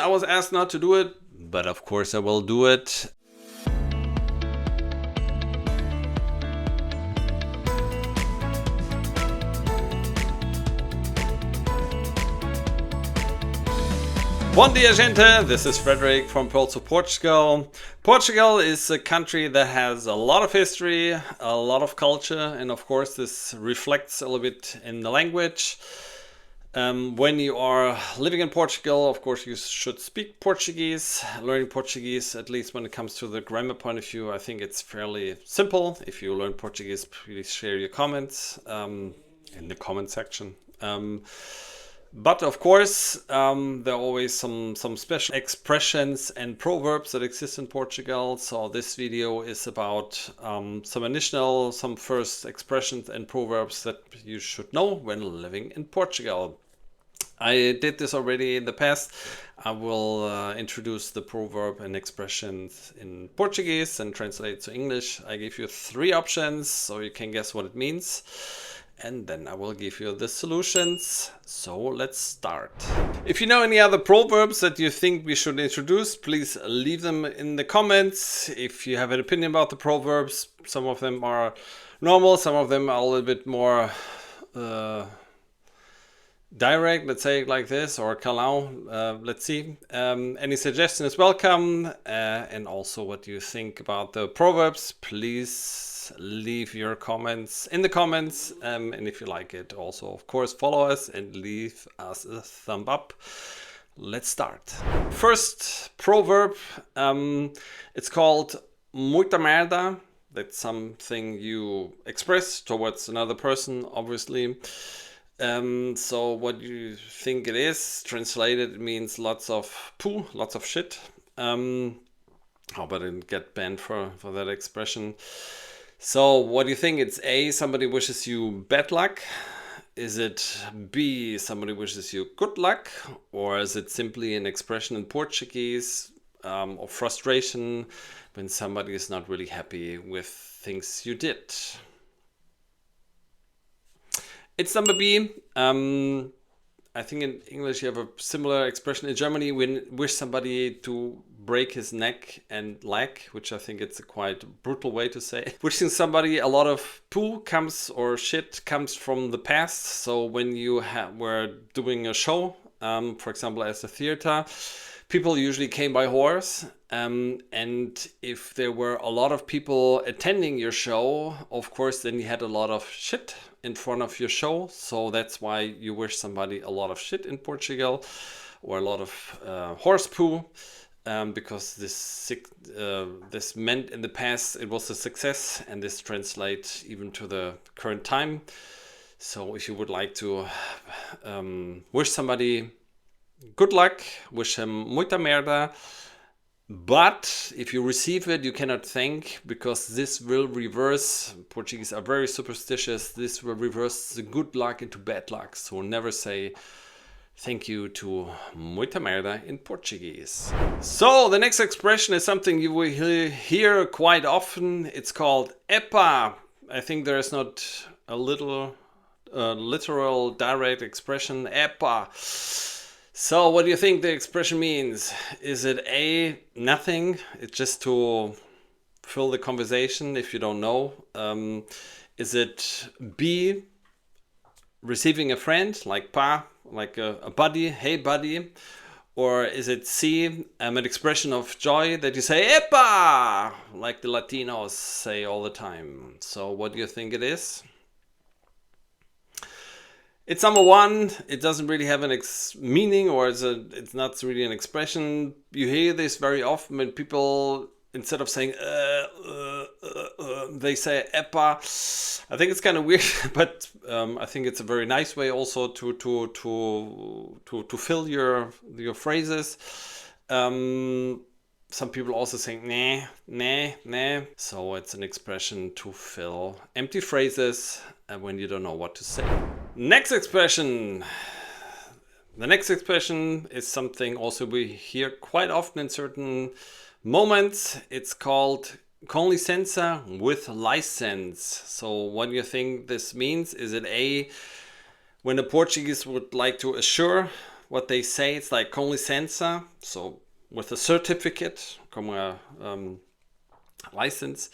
I was asked not to do it, but of course I will do it. Bom dia, gente! This is Frederick from Pearl to Portugal. Portugal is a country that has a lot of history, a lot of culture, and of course this reflects a little bit in the language. When you are living in Portugal, of course you should speak Portuguese. Learning Portuguese, at least when it comes to the grammar point of view, I think it's fairly simple. If you learn Portuguese, please share your comments in the comment section. But of course, there are always some special expressions and proverbs that exist in Portugal. So this video is about some first expressions and proverbs that you should know when living in Portugal. I did this already in the past. I will introduce the proverb and expressions in Portuguese and translate to English. I give you 3 options so you can guess what it means. And then I will give you the solutions. So let's start. If you know any other proverbs that you think we should introduce, please leave them in the comments. If you have an opinion about the proverbs, some of them are normal, some of them are a little bit more direct, let's say it like this, or Galho, let's see. Any suggestion is welcome. And also what you think about the proverbs, please leave your comments in the comments, and if you like it, also of course follow us and leave us a thumb up. Let's start. First proverb, it's called Muita Merda. That's something you express towards another person, obviously. So what you think it is, translated, it means lots of poo, lots of shit. How about I get banned for that expression? So what do you think? It's A, somebody wishes you bad luck. Is it B, somebody wishes you good luck? Or is it simply an expression in Portuguese of frustration when somebody is not really happy with things you did? It's number B. I think in English you have a similar expression. In Germany, we wish somebody to break his neck and leg, which I think it's a quite brutal way to say. Wishing somebody a lot of poo comes, or shit comes from the past. So when you were doing a show, for example, as a theater, people usually came by horse. And if there were a lot of people attending your show, of course, then you had a lot of shit in front of your show. So that's why you wish somebody a lot of shit in Portugal, or a lot of horse poo. Because this meant in the past it was a success, and this translates even to the current time. So if you would like to wish somebody good luck, wish him muita merda. But if you receive it, you cannot thank, because this will reverse. Portuguese are very superstitious. This will reverse the good luck into bad luck. So never say thank you to muita merda in Portuguese. So the next expression is something you will hear quite often. It's called epa. I think there is not a literal direct expression, epa. So what do you think the expression means? Is it A, nothing? It's just to fill the conversation if you don't know. Is it B, receiving a friend, like pa, like a buddy, hey buddy? Or is it C, an expression of joy that you say epa, like the Latinos say all the time? So what do you think it is? It's number 1. It doesn't really have an meaning, or it's not really an expression. You hear this very often when people, instead of saying they say epa. I think it's kind of weird, but I think it's a very nice way also to fill your phrases. Some people also say nah, nah, nah. So it's an expression to fill empty phrases when you don't know what to say. Next expression. The next expression is something also we hear quite often in certain moments. It's called con licença, with license. So what do you think this means? Is it A, when the Portuguese would like to assure what they say. It's like con licença, so with a certificate, como a license.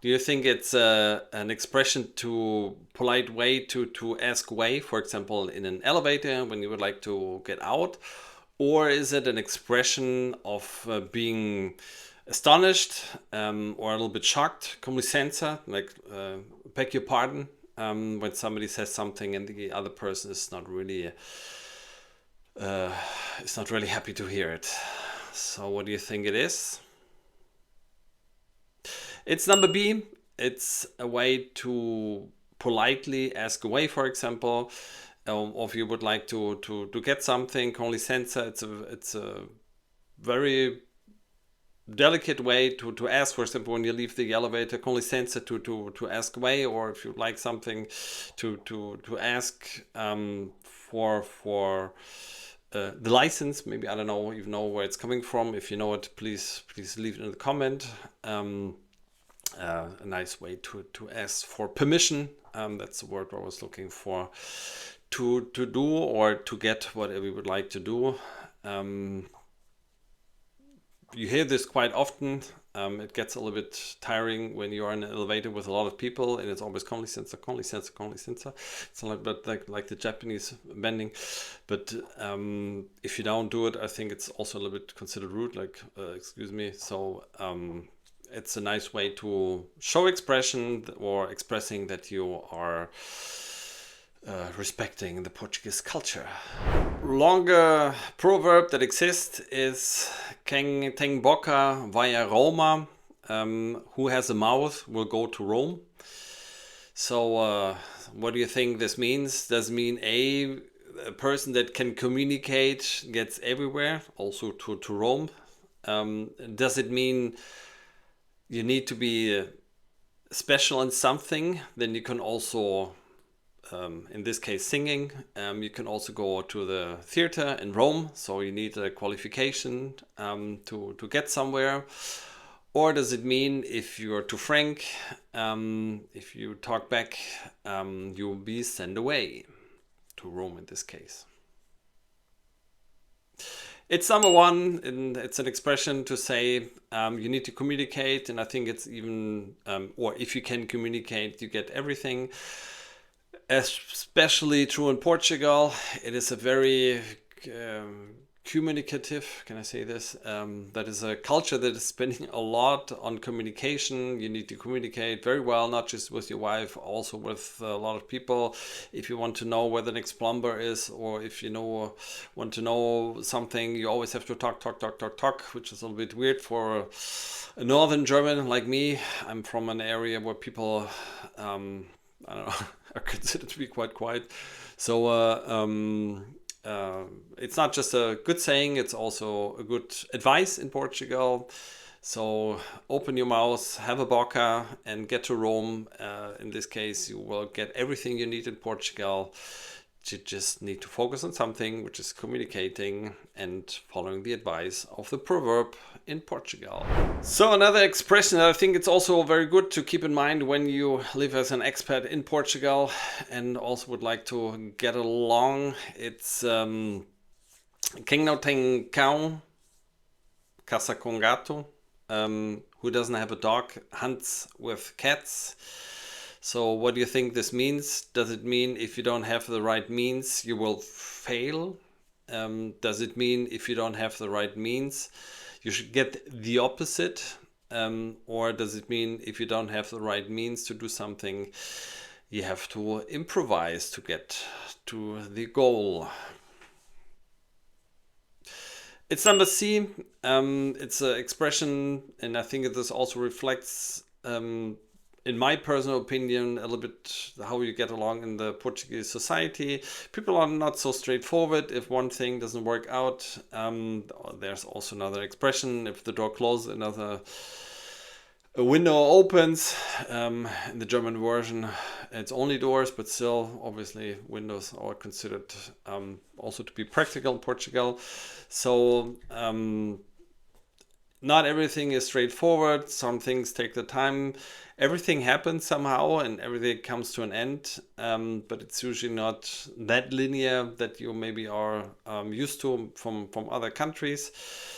Do you think it's an expression to polite way to ask way, for example, in an elevator when you would like to get out? Or is it an expression of being astonished or a little bit shocked, con licença, like beg your pardon, when somebody says something and the other person is not really happy to hear it? So what do you think it is? It's number B. It's a way to politely ask away, for example, or if you would like to get something, con licença. It's a very delicate way to ask. For example, when you leave the elevator, con licença, to ask away, or if you'd like something to ask for the license. Maybe, I don't know, you know where it's coming from. If you know it, please leave it in the comment. A nice way to ask for permission. That's the word I was looking for. To do or to get whatever you would like to do. You hear this quite often. It gets a little bit tiring when you're in an elevator with a lot of people and it's always con licença, con licença, con licença. It's a little bit like the Japanese bending. But if you don't do it, I think it's also a little bit considered rude, like excuse me. So it's a nice way to show expression or expressing that you are respecting the Portuguese culture. Longer proverb that exists is Quem tem boca vai a Roma. Who has a mouth will go to Rome. So what do you think this means? Does it mean a person that can communicate gets everywhere, also to Rome? Does it mean you need to be special in something? Then you can also in this case singing. You can also go to the theater in Rome, so you need a qualification to get somewhere. Or does it mean if you're too frank, if you talk back, you will be sent away to Rome in this case? It's number one, and it's an expression to say you need to communicate, and I think it's even, or if you can communicate, you get everything. Especially true in Portugal. It is a very communicative, can I say this? That is a culture that is spending a lot on communication. You need to communicate very well, not just with your wife, also with a lot of people. If you want to know where the next plumber is, or if you want to know something, you always have to talk, which is a little bit weird for a northern German like me. I'm from an area where people, I don't know, are considered to be quite quiet. So it's not just a good saying, it's also a good advice in Portugal. So open your mouth, have a boca, and get to Rome. In this case, you will get everything you need in Portugal. You just need to focus on something, which is communicating and following the advice of the proverb in Portugal. So another expression that I think it's also very good to keep in mind when you live as an expat in Portugal and also would like to get along. It's Quem não tem cão, caça com gato. Who doesn't have a dog hunts with cats. So what do you think this means? Does it mean if you don't have the right means, you will fail? Does it mean if you don't have the right means, you should get the opposite? Or does it mean if you don't have the right means to do something, you have to improvise to get to the goal? It's number C. It's an expression, and I think this also reflects in my personal opinion, a little bit how you get along in the Portuguese society. People are not so straightforward. If one thing doesn't work out, there's also another expression. If the door closes, a window opens. In the German version, it's only doors, but still, obviously, windows are considered also to be practical in Portugal. So not everything is straightforward. Some things take the time. Everything happens somehow and everything comes to an end. But it's usually not that linear that you maybe are used to from other countries.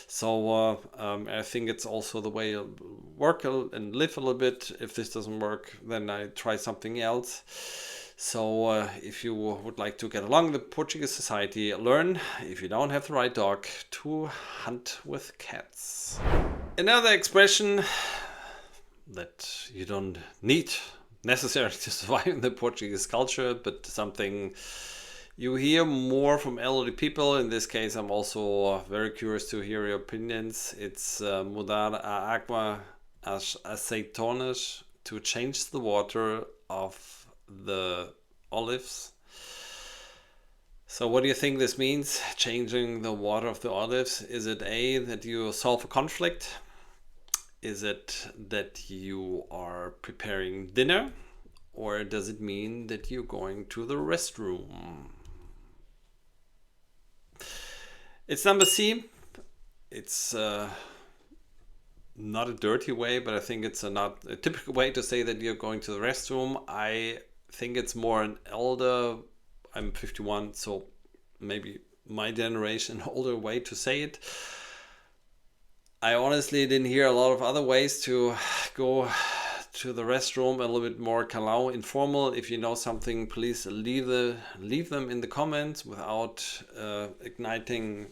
So I think it's also the way you work and live a little bit. If this doesn't work, then I try something else. So if you would like to get along with Portuguese society, learn, if you don't have the right dog, to hunt with cats. Another expression that you don't need necessarily to survive in the Portuguese culture, but something you hear more from elderly people. In this case, I'm also very curious to hear your opinions. It's Mudar Água, Azeitonas, to change the water of the olives. So what do you think this means, changing the water of the olives? Is it A, that you solve a conflict? Is it that you are preparing dinner? Or does it mean that you're going to the restroom? It's number C. It's not a dirty way, but I think it's not a typical way to say that you're going to the restroom. I think it's more an elder, I'm 51, so maybe my generation, older way to say it. I honestly didn't hear a lot of other ways to go to the restroom, a little bit more kalau, informal. If you know something, please leave them in the comments without igniting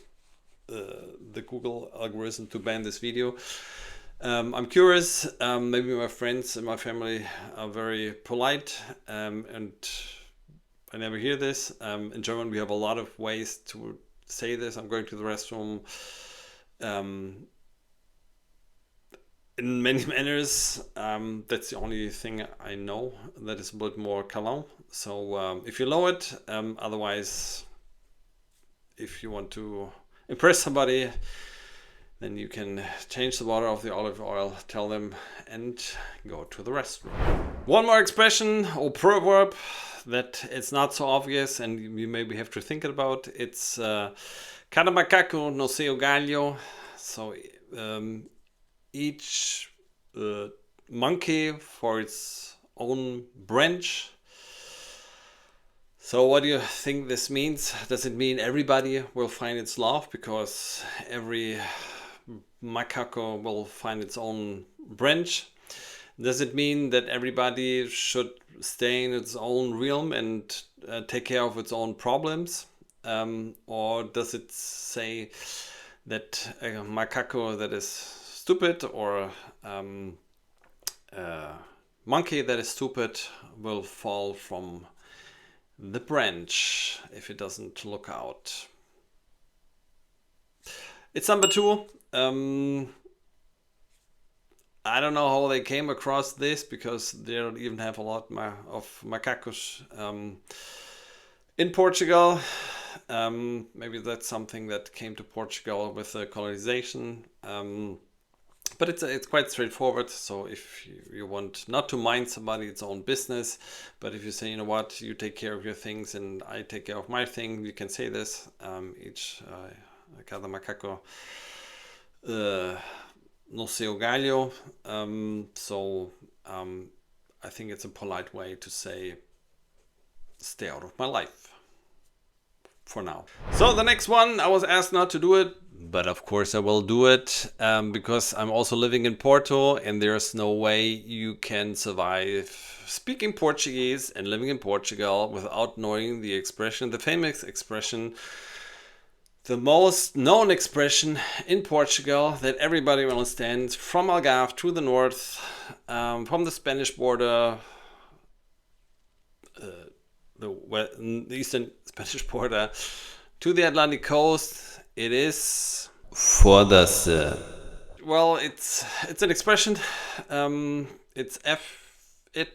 the Google algorithm to ban this video. I'm curious, maybe my friends and my family are very polite, and I never hear this. In German, we have a lot of ways to say this. I'm going to the restroom in many manners. That's the only thing I know that is a bit more kalau. So if you know it, otherwise, if you want to impress somebody, then you can change the water of the olive oil, tell them, and go to the restroom. One more expression or proverb that it's not so obvious and you maybe have to think about. It's Cada Macaco no seu galho. So each monkey for its own branch. So what do you think this means? Does it mean everybody will find its love because every macaco will find its own branch? Does it mean that everybody should stay in its own realm and take care of its own problems? Or does it say that a macaco that is stupid or monkey that is stupid will fall from the branch if it doesn't look out? It's number 2. I don't know how they came across this because they don't even have a lot of macacos in Portugal. Maybe that's something that came to Portugal with the colonization. But it's quite straightforward. So if you want not to mind somebody, it's own business. But if you say, you know what, you take care of your things and I take care of my thing, you can say this. Cada macaco no seu galho. I think it's a polite way to say, stay out of my life. For now. So the next one, I was asked not to do it, but of course I will do it because I'm also living in Porto and there's no way you can survive speaking Portuguese and living in Portugal without knowing the expression, the famous expression, the most known expression in Portugal that everybody understands, from Algarve to the north, from the Spanish border, the eastern Spanish border to the Atlantic coast. It is foda-se. Well, it's an expression. It's F-U-C-K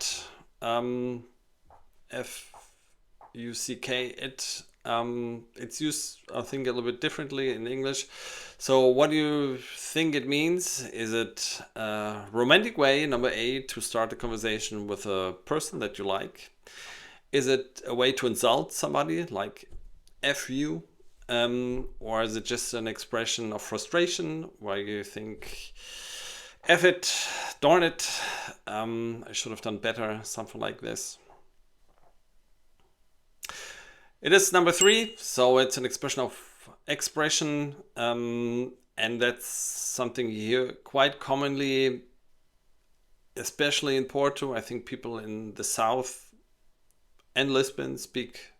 it. It's used, I think, a little bit differently in English. So what do you think it means? Is it a romantic way, number A, to start a conversation with a person that you like? Is it a way to insult somebody, like F you? or is it just an expression of frustration where you think, F it, darn it, I should have done better, something like this. It is number 3, so it's an expression of expression, and that's something you hear quite commonly, especially in Porto. I think people in the south and Lisbon speak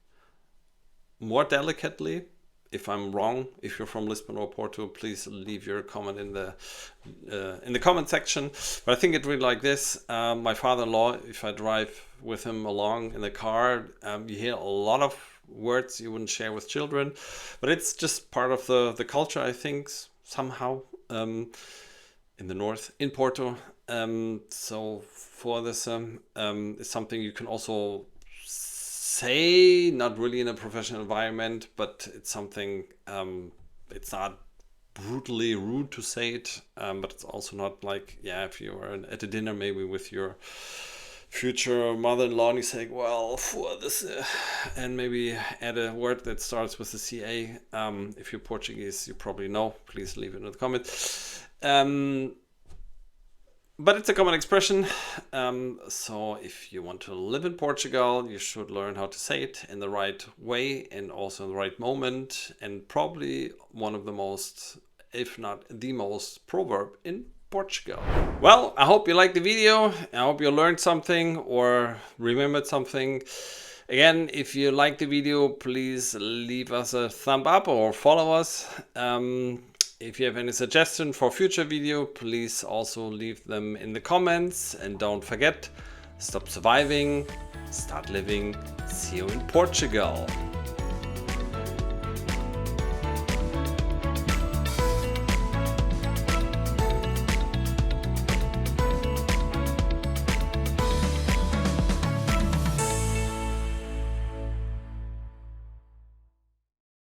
more delicately. If I'm wrong, if you're from Lisbon or Porto, please leave your comment in the comment section. But I think it really like this. My father-in-law, if I drive with him along in the car, you hear a lot of words you wouldn't share with children, but it's just part of the culture, I think, somehow, in the north, in Porto. So for this, it's something you can also say, not really in a professional environment, but it's something, it's not brutally rude to say it, but it's also not like, yeah, if you're at a dinner maybe with your future mother-in-law and you say, well, for this, and maybe add a word that starts with the CA. If you're Portuguese, you probably know. Please leave it in the comments. But it's a common expression. So if you want to live in Portugal, you should learn how to say it in the right way and also in the right moment. And probably one of the most, if not the most, proverb in Portugal. Well, I hope you liked the video. I hope you learned something or remembered something. Again, if you liked the video, please leave us a thumb up or follow us. If you have any suggestion for future video, please also leave them in the comments. And don't forget, stop surviving, start living. See you in Portugal.